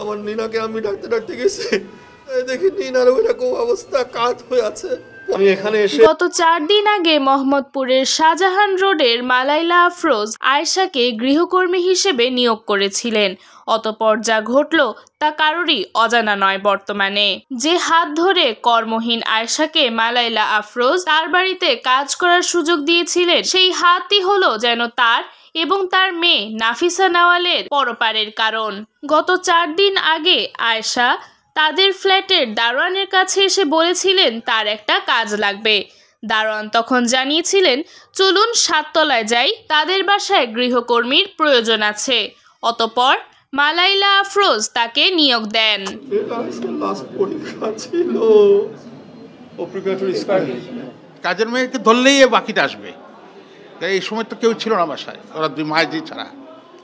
আমার নীনাকে আমি ডাকতে ডাকতে গেছি, দেখি নীনার ওইরকম অবস্থা, কাত হয়ে আছে। আমি এখানে এসে গত 4 দিন আগে মোহাম্মদপুরের শাহজাহান রোডের মালাইলা আফরোজ আয়েশাকে গৃহকর্মী হিসেবে নিয়োগ করেছিলেন। অতঃপর যা ঘটল তা কারোরই অজানা নয়। বর্তমানে যে হাত ধরে কর্মহীন আয়েশাকে মালাইলা আফরোজ তার বাড়িতে কাজ করার সুযোগ দিয়েছিলেন, সেই হাতই হলো যেন তার এবং তার মেয়ে নাফিসা নাওয়ালের পরপারের কারণ। গত 4 দিন আগে আয়েশা তাদের ফ্ল্যাটের দারোয়ানের কাছে এসে বলেছিলেন তার একটা কাজ লাগবে। দারোয়ান তখন জানিয়েছিলেন, চলুন 7 তলায় যাই, তাদের বাসায় গৃহকর্মীর প্রয়োজন আছে। অতঃপর মালাইলা আফরোজ তাকে নিয়োগ দেন। কাজের মেয়েকে ধরলেই বাকিটা আসবে। এই সময় তো কেউ ছিল না বাসায়, ওরা 2 মাঝি ছাড়া,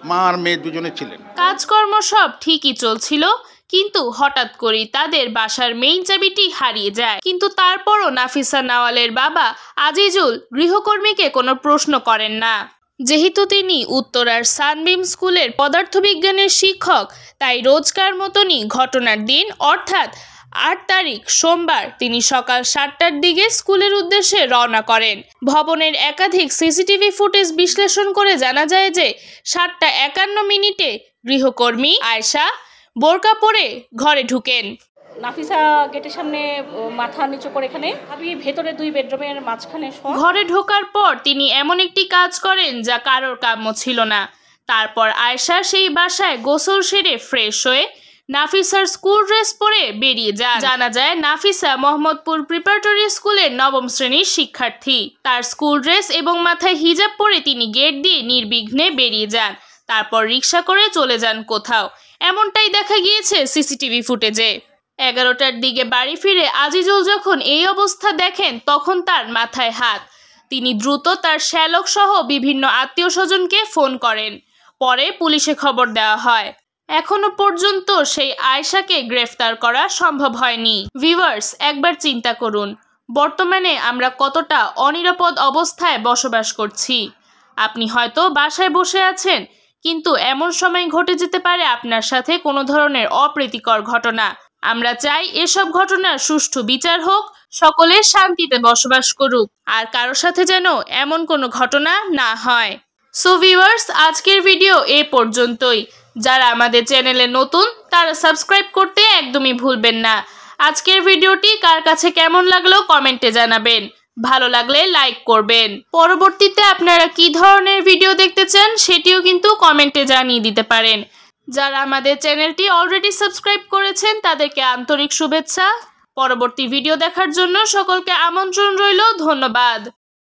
মা আর মেয়ে দুজনে ছিলেন। কাজকর্ম সব ঠিকই চলছিল, কিন্তু হঠাৎ করেই তাদের বাসার মেইন চাবিটি হারিয়ে যায়। কিন্তু তারপরও নাফিসা নাওয়ালের বাবা আজিজুল গৃহকর্মীকে কোনো প্রশ্ন করেন না। যেহেতু তিনি উত্তরার সানবিম স্কুলের পদার্থবিজ্ঞানের শিক্ষক, তাই রোজকার মতনই ঘটনার দিন অর্থাৎ 8 তারিখ সোমবার তিনি সকাল 7টার দিকে স্কুলের উদ্দেশ্যে রওনা করেন। ভবনের একাধিক সিসিটিভি ফুটেজ বিশ্লেষণ করে জানা যায় যে 7:51 গৃহকর্মী আয়েশা বোরকা পরে ঘরে ঢুকেন। নাফিসা গেটের সামনে মাথা নিচু করে এখানে, আমি ভেতরে 2 বেডরুমের মাঝখানে ঘরে ঢোকার পর তিনি এমন একটি কাজ করেন যা কারোর কাম্য ছিল না। তারপর আয়েশা সেই বাসায় গোসল সেরে ফ্রেশ হয়ে নাফিসার স্কুল ড্রেস পরে বেরিয়ে যান। জানা যায় নাফিসা মোহাম্মদপুর প্রিপারেটরি স্কুলের 9ম শ্রেণীর শিক্ষার্থী। তার স্কুল ড্রেস এবং মাথায় হিজাব পরে তিনি গেট দিয়ে নির্বিঘ্নে বেরিয়ে যান। তারপর রিক্সা করে চলে যান কোথাও, এমনটাই দেখা গিয়েছে সিসিটিভি ফুটেজে। 11টার দিকে বাড়ি ফিরে আজিজুল যখন এই অবস্থা দেখেন তখন তার মাথায় হাত। তিনি দ্রুত তার শ্যালক সহ বিভিন্ন আত্মীয় স্বজনকে ফোন করেন। পরে পুলিশে খবর দেওয়া হয়। এখনো পর্যন্ত সেই আয়েশাকে গ্রেফতার করা সম্ভব হয়নি। ভিউয়ার্স, একবার চিন্তা করুন, বর্তমানে আমরা কতটা অনিরাপদ অবস্থায় বসবাস করছি। আপনি হয়তো বাসায় বসে আছেন, কিন্তু এমন সময় ঘটে যেতে পারে আপনার সাথে কোনো ধরনের অপ্রীতিকর ঘটনা। আমরা চাই এসব ঘটনার সুষ্ঠু বিচার হোক, সকলে শান্তিতে বসবাস করুক, আর কারোর সাথে যেন এমন কোনো ঘটনা না হয়। সো ভিউয়ার্স, আজকের ভিডিও এ পর্যন্তই। যারা আমাদের চ্যানেলে নতুন তারা সাবস্ক্রাইব করতে একদমই ভুলবেন না। আজকের ভিডিওটি কার কাছে কেমন লাগলো কমেন্টে জানাবেন, ভালো লাগলে লাইক করবেন। পরবর্তীতে আপনারা কি ধরনের ভিডিও দেখতে চান সেটিও কিন্তু কমেন্টে জানিয়ে দিতে পারেন। যারা আমাদের চ্যানেলটি অলরেডি সাবস্ক্রাইব করেছেন তাদেরকে আন্তরিক শুভেচ্ছা। পরবর্তী ভিডিও দেখার জন্য সকলকে আমন্ত্রণ রইল। ধন্যবাদ।